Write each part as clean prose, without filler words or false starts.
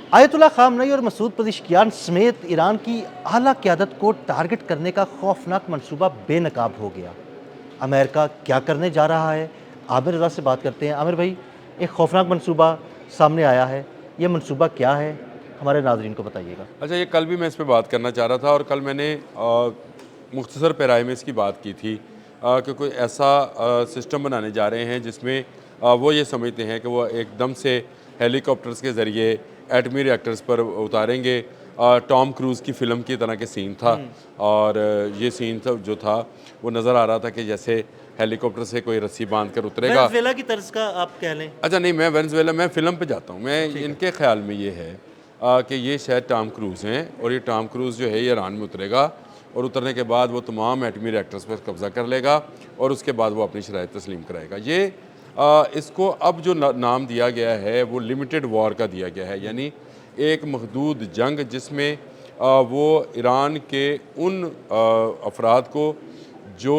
Ayatollah खामनई और मसूद पज़ेश्कियान समेत Iran की आला क़यादत को टारगेट करने का खौफनाक मंसूबा बेनकाब हो गया। अमेरिका क्या करने जा रहा है? आमिर रज़ा से बात करते हैं। आमिर भाई, एक खौफनाक मंसूबा सामने आया है, ये मंसूबा क्या है? हमारे नाज़रीन को बताइएगा। अच्छा, ये कल भी मैं इस पे बात करना चाह रहा था और कल मैंने मुख्तसर पैराए में इसकी बात की थी कि कोई ऐसा सिस्टम बनाने जा रहे हैं जिसमें वो ये समझते हैं कि वो एकदम से हेलीकॉप्टर्स के ज़रिए एटमी रिएक्टर्स पर उतारेंगे। टॉम क्रूज़ की फ़िल्म की तरह के सीन था और ये सीन जो था वो नज़र आ रहा था कि जैसे हेलीकॉप्टर से कोई रस्सी बांध कर उतरेगा। वेनेज़ुएला की तर्ज का आप कह लें। अच्छा नहीं, मैं वेनेज़ुएला मैं फ़िल्म पे जाता हूँ। मैं इनके ख़्याल में ये है कि ये शायद टॉम क्रूज़ हैं और ये टॉम क्रूज़ जो है ये ईरान में उतरेगा और उतरने के बाद वो तमाम एटमी रिएक्टर्स पर कब्ज़ा कर लेगा और उसके बाद वो अपनी शराइत तस्लीम कराएगा। ये इसको अब जो नाम दिया गया है वो लिमिटेड वॉर का दिया गया है, यानी एक महदूद जंग जिसमें वो ईरान के उन अफराद को जो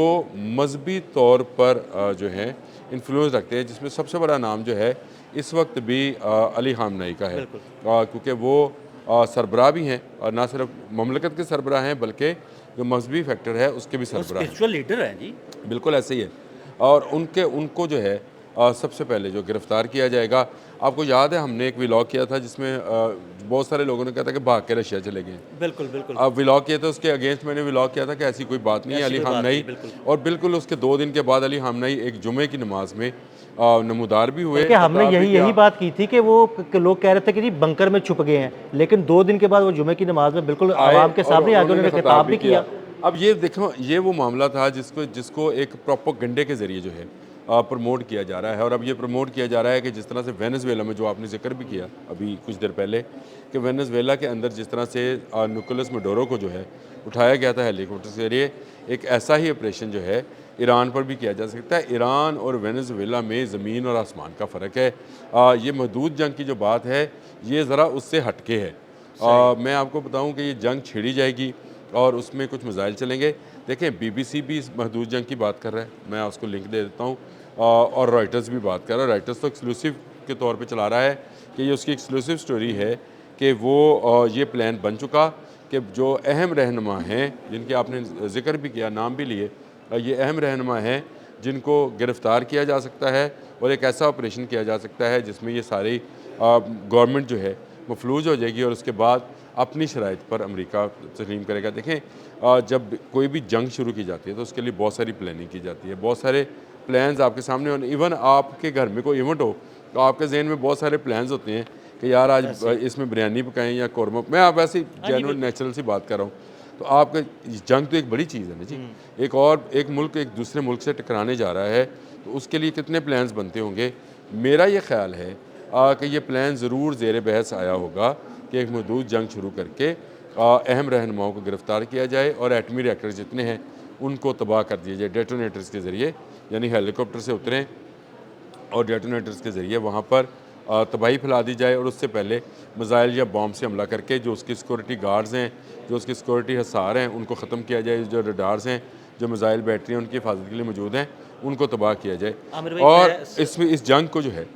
मजहबी तौर पर जो है इन्फ्लुएंस रखते हैं, जिसमें सबसे बड़ा नाम जो है इस वक्त भी अली खामनई का है, क्योंकि वो सरबराह भी हैं और ना सिर्फ ममलकत के सरबराह हैं बल्कि जो मजहबी फैक्टर है उसके भी सरबराह हैं। स्पिरिचुअल लीडर हैं जी। बिल्कुल ऐसे ही है और उनको जो है सबसे पहले जो गिरफ़्तार किया जाएगा। आपको याद है हमने एक व्लॉग किया था जिसमें बहुत सारे लोगों ने कहा था कि भाग के रशिया चले गए। बिल्कुल, बिल्कुल। अब व्लॉग किया था उसके अगेंस्ट, मैंने व्लॉग किया था कि ऐसी कोई बात नहीं है। ऐसी अली कोई बात खामनई नहीं, बिल्कुल। और बिल्कुल उसके 2 दिन के बाद अली खामनई एक जुमे की नमाज में नमूदार भी हुए। बल्कि हमने खिताब भी यही किया। यही बात की थी कि वो लोग कह रहे थे कि जी बंकर में छुप गए हैं, लेकिन 2 दिन के बाद वो जुमे की नमाज में बिल्कुल आए आवाम के और सामने आके उन्होंने खिताब भी किया। अब ये देखो, ये वो मामला था जिसको जिसको एक प्रोपेगेंडे के ज़रिए जो है प्रमोट किया जा रहा है और अब ये प्रमोट किया जा रहा है कि जिस तरह से वेनेज़ुएला में, जो आपने जिक्र भी किया अभी कुछ देर पहले, कि वेनेज़ुएला के अंदर जिस तरह से निकोलस मडोरो को जो है उठाया गया था हेलीकॉप्टर के ज़रिए, एक ऐसा ही ऑपरेशन जो है ईरान पर भी किया जा सकता है। ईरान और वेनेज़ुएला में ज़मीन और आसमान का फ़र्क है। ये महदूद जंग की जो बात है ये ज़रा उससे हटके है। मैं आपको बताऊं कि ये जंग छिड़ी जाएगी और उसमें कुछ मिसाइल चलेंगे। देखें, बीबीसी भी इस महदूद जंग की बात कर रहा है, मैं उसको लिंक दे देता हूँ, और रॉयटर्स भी बात कर रहा है। रॉयटर्स तो एक्सक्लूसिव के तौर पे चला रहा है कि ये उसकी एक्सक्लूसिव स्टोरी है कि वो ये प्लान बन चुका कि जो अहम रहनुमा हैं जिनके आपने जिक्र भी किया, नाम भी लिए, ये अहम रहनुमा हैं जिनको गिरफ़्तार किया जा सकता है और एक ऐसा ऑपरेशन किया जा सकता है जिसमें ये सारी गवर्नमेंट जो है मफलूज हो जाएगी और उसके बाद अपनी शराइत पर अमेरिका तस्लीम करेगा। देखें, जब कोई भी जंग शुरू की जाती है तो उसके लिए बहुत सारी प्लानिंग की जाती है, बहुत सारे प्लान्स आपके सामने हो। इवन आपके घर में कोई इवेंट हो तो आपके जहन में बहुत सारे प्लान्स होते हैं कि यार आज इसमें बिरयानी पकाएं या कौरमा। मैं आप ऐसी जेन्युइन नेचुरल सी बात कर रहा हूँ। तो आपका जंग तो एक बड़ी चीज़ है ना जी। एक मुल्क एक दूसरे मुल्क से टकराने जा रहा है तो उसके लिए कितने प्लान्स बनते होंगे। मेरा ये ख्याल है कि ये प्लान ज़रूर ज़ेर बहस आया होगा कि एक महदूद जंग शुरू करके अहम रहनुमाओं को गिरफ़्तार किया जाए और एटमी रिएक्टर जितने हैं उनको तबाह कर दिया जाए डेटोनेटर्स के ज़रिए, यानी हेलीकॉप्टर से उतरें और डेटोनेटर्स के ज़रिए वहाँ पर तबाही फैला दी जाए और उससे पहले मिसाइल या बॉम्ब से हमला करके जो उसकी सिक्योरिटी गार्ड्स हैं, जो उसकी सिक्योरिटी हसार हैं, उनको ख़त्म किया जाए। जो रडार्स हैं, जो मिसाइल बैटरी हैं, उनकी हिफाजत के लिए मौजूद हैं, उनको तबाह किया जाए और इसमें इस जंग को जो है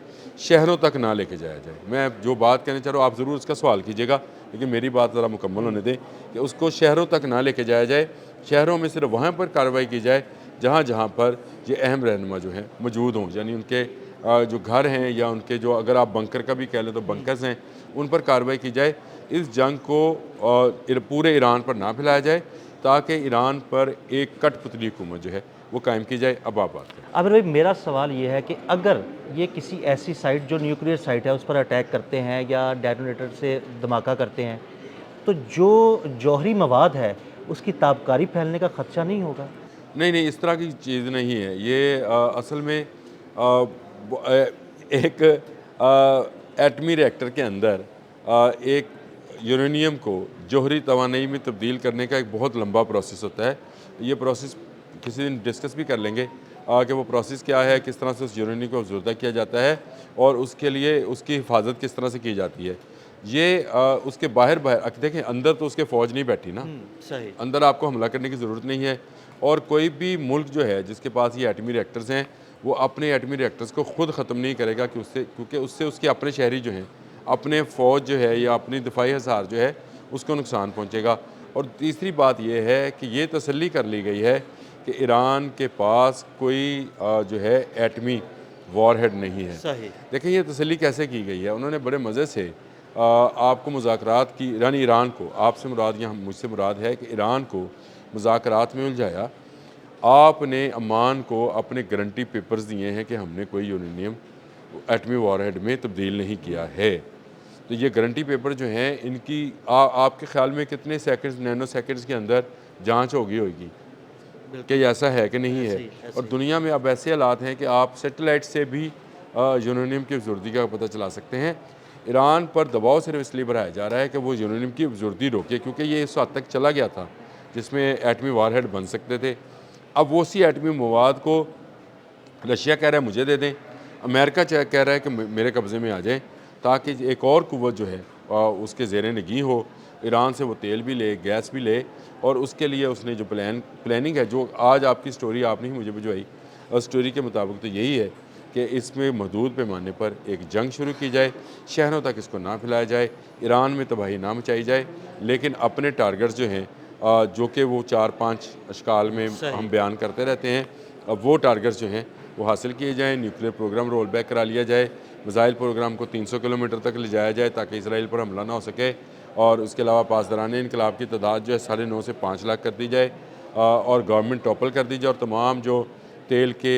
शहरों तक ना लेके जाया जाए। मैं जो बात कहना चाह रहा हूँ आप ज़रूर उसका सवाल कीजिएगा, लेकिन मेरी बात ज़रा मुकम्मल होने दें कि उसको शहरों तक ना लेके जाया जाए। शहरों में सिर्फ वहाँ पर कार्रवाई की जाए जहाँ जहाँ पर ये अहम रहनुमा जो हैं मौजूद हों, यानी उनके जो घर हैं या उनके जो, अगर आप बंकर का भी कह लें तो बंकर्स हैं, उन पर कार्रवाई की जाए। इस जंग को पूरे ईरान पर ना फैलाया जाए ताकि ईरान पर एक कठपुतली हुकूमत जो है वो कायम की जाए। अब आप बात करें। आमिर भाई, मेरा सवाल ये है कि अगर ये किसी ऐसी साइट जो न्यूक्लियर साइट है उस पर अटैक करते हैं या डेटोनेटर से धमाका करते हैं, तो जो जौहरी मवाद है उसकी ताबकारी फैलने का खदशा नहीं होगा? नहीं नहीं, इस तरह की चीज़ नहीं है ये। असल में एक एटमी रिएक्टर के अंदर एक यूरेनियम को जौहरी तवानाई में तब्दील करने का एक बहुत लंबा प्रोसेस होता है। ये प्रोसेस किसी दिन डिस्कस भी कर लेंगे कि वो प्रोसेस क्या है, किस तरह से उस यूरेनियम को अफजोदा किया जाता है और उसके लिए उसकी हिफाजत किस तरह से की जाती है। ये उसके बाहर देखें, अंदर तो उसके फ़ौज नहीं बैठी ना, सही। अंदर आपको हमला करने की ज़रूरत नहीं है। और कोई भी मुल्क जो है जिसके पास ये एटमी रिएक्टर्स हैं वो अपने एटमी रिएक्टर्स को ख़ुद ख़त्म नहीं करेगा कि क्योंकि उससे उसके अपने शहरी जो हैं अपने फ़ौज जो है या अपनी दिफाई हसार जो है उसको नुकसान पहुँचेगा। और तीसरी बात यह है कि ये तसल्ली कर ली गई है कि ईरान के पास कोई जो है एटमी वॉरहेड नहीं है। सही। देखें ये तसल्ली कैसे की गई है, उन्होंने बड़े मज़े से आपको मुज़ाकरात की, यानी ईरान को, आपसे मुराद या मुझसे मुराद है कि ईरान को मुज़ाकरात में उलझाया। आपने अमान को अपने गारंटी पेपर्स दिए हैं कि हमने कोई यूरेनियम एटमी वॉरहेड में तब्दील नहीं किया है। तो ये गारंटी पेपर जो हैं इनकी आपके ख्याल में कितने सेकंड्स, नैनो सेकंड्स के अंदर जांच होगी कि ये ऐसा है कि नहीं है। और दुनिया में अब ऐसे हालात हैं कि आप सैटेलाइट से भी यूरेनियम की अफजर्दी का पता चला सकते हैं। ईरान पर दबाव सिर्फ इसलिए बढ़ाया जा रहा है कि वो यूरेनियम की अफजर्दी रोके, क्योंकि ये इस हद तक चला गया था जिसमें एटमी वॉरहेड बन सकते थे। अब वो उसी एटमी मवाद को रशिया कह रहा है मुझे दे दें, अमेरिका कह रहा है कि मेरे कब्ज़े में आ जाए, ताकि एक और कुव्वत जो है उसके ज़ेर नगी हो, ईरान से वो तेल भी ले, गैस भी ले। और उसके लिए उसने जो प्लानिंग है, जो आज आपकी स्टोरी आपने ही मुझे भिजवाई, और स्टोरी के मुताबिक तो यही है कि इसमें महदूद पैमाने पर एक जंग शुरू की जाए, शहरों तक इसको ना फैलाया जाए, ईरान में तबाही ना मचाई जाए, लेकिन अपने टारगेट्स जो हैं जो कि वो 4-5 अशकाल में हम बयान करते रहते हैं, अब वो टारगेट्स जो हैं वो हासिल किए जाएँ। न्यूक्लियर प्रोग्राम रोल बैक करा लिया जाए, मिसाइल प्रोग्राम को 300 किलोमीटर तक ले जाया जाए ताकि इसराइल पर हमला ना हो सके। और उसके अलावा पासदारान इनकलाब की तादाद जो है 9.5 से 5 लाख कर दी जाए, और गवर्नमेंट टॉपल कर दी जाए, और तमाम जो तेल के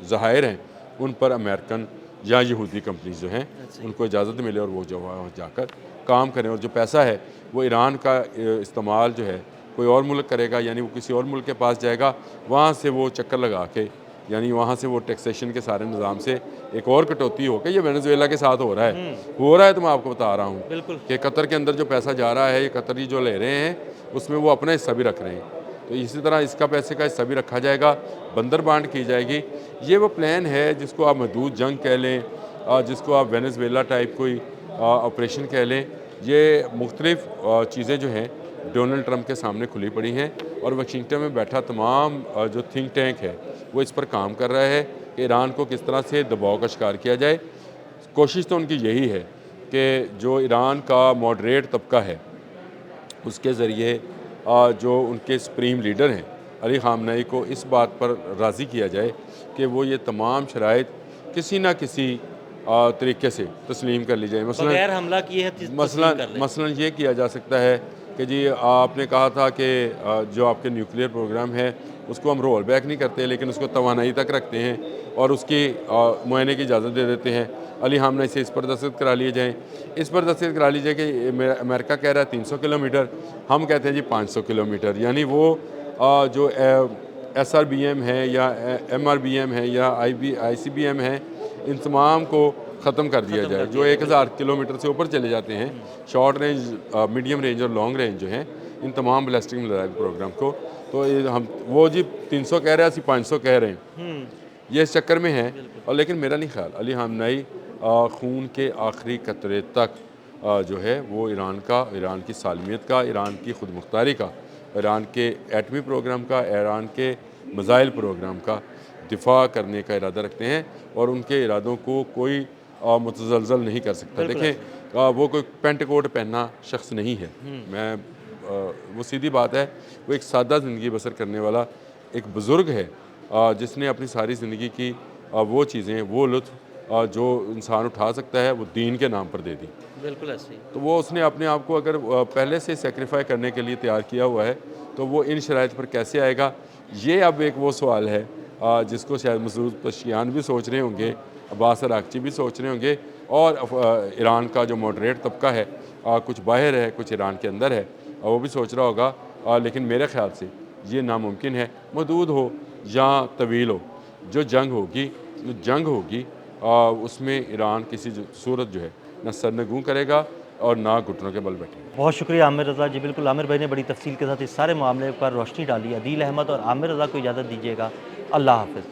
ज़खायर हैं उन पर अमेरिकन या यहूदी कंपनीज जो हैं उनको इजाज़त मिले और वो जो जाकर काम करें। और जो पैसा है वो ईरान का इस्तेमाल जो है कोई और मुल्क करेगा, यानी वो किसी और मुल्क के पास जाएगा, वहाँ से वो चक्कर लगा के, यानी वहाँ से वो टैक्सेशन के सारे निज़ाम से एक और कटौती हो के, ये वेनेजुएला के साथ हो रहा है तो मैं आपको बता रहा हूँ कि कतर के अंदर जो पैसा जा रहा है, ये कतरी जो ले रहे हैं उसमें वो अपना हिस्सा भी रख रहे हैं। तो इसी तरह इसका पैसे का हिस्सा भी रखा जाएगा, बंदर बांट की जाएगी। ये वो प्लान है जिसको आप महदूद जंग कह लें, जिसको आप वेनेजुएला टाइप कोई ऑपरेशन कह लें। ये मुख्तलिफ चीज़ें जो हैं डोनाल्ड ट्रंप के सामने खुली पड़ी हैं, और वाशिंगटन में बैठा तमाम जो थिंक टैंक है वो इस पर काम कर रहा है कि ईरान को किस तरह से दबाव का शिकार किया जाए। कोशिश तो उनकी यही है कि जो ईरान का मॉडरेट तबका है उसके ज़रिए जो उनके सुप्रीम लीडर हैं अली ख़ामनेई को इस बात पर राज़ी किया जाए कि वो ये तमाम शराइत किसी न किसी तरीके से तस्लीम कर ली जाए। बगैर हमला किए मसलन ये किया जा सकता है कि जी आपने कहा था कि जो आपके न्यूक्लियर प्रोग्राम है उसको हम रोल बैक नहीं करते, लेकिन उसको तवानाई तक रखते हैं और उसकी मुआयने की इजाज़त दे देते हैं। अली हमने से इस पर दस्तखत करा लिए जाएँ, इस पर दस्तखत करा लीजिए कि अमेरिका कह रहा है 300 किलोमीटर, हम कहते हैं जी 500 किलोमीटर। यानी वो जो SRBM है या MRBM है या ICBM है, इन तमाम को ख़त्म कर दिया जाए जो 1000 किलोमीटर से ऊपर चले जाते हैं, शॉर्ट रेंज, मीडियम रेंज और लॉन्ग रेंज जो हैं, इन तमाम बैलिस्टिक मिसाइल प्रोग्राम को। तो हम वो जी 300 कह रहे हैं, 500 कह रहे हैं, ये इस चक्कर में है। और लेकिन मेरा नहीं ख्याल, अली ख़ामनेई खून के आखिरी कतरे तक जो है वो ईरान की सालमियत का, ईरान की खुद मुख्तारी का, ईरान के एटमी प्रोग्राम का, ईरान के मिसाइल प्रोग्राम का दिफा करने का इरादा रखते हैं, और उनके इरादों को कोई मुतज़लज़ल नहीं कर सकता। देखें वो कोई पेंट कोट पहनना शख्स नहीं है, वो सीधी बात है, वो एक सादा ज़िंदगी बसर करने वाला एक बुज़ुर्ग है जिसने अपनी सारी ज़िंदगी की वो चीज़ें, वो लुत्फ़ जो इंसान उठा सकता है वो दीन के नाम पर दे दी। बिल्कुल ऐसे। तो वो उसने अपने आप को अगर पहले से सेक्रीफाई करने के लिए तैयार किया हुआ है तो वो इन शराइत पर कैसे आएगा, ये अब एक वो सवाल है जिसको शायद मसूद पशियान भी सोच रहे होंगे, अब्बास अरागची भी सोच रहे होंगे, और ईरान का जो मॉडरेट तबका है, कुछ बाहर है कुछ ईरान के अंदर है, वो भी सोच रहा होगा। लेकिन मेरे ख्याल से ये नामुमकिन है, महदूद हो या तवील हो, जो जंग होगी उसमें ईरान किसी सूरत जो है ना सरनगू करेगा और ना घुटनों के बल बैठेगा। बहुत शुक्रिया आमिर रज़ा जी। बिल्कुल आमिर भाई ने बड़ी तफसील के साथ इस सारे मामले पर रोशनी डाली। अदील अहमद और आमिर रज़ा को इजाज़त दीजिएगा। अल्लाह हाफ़िज़।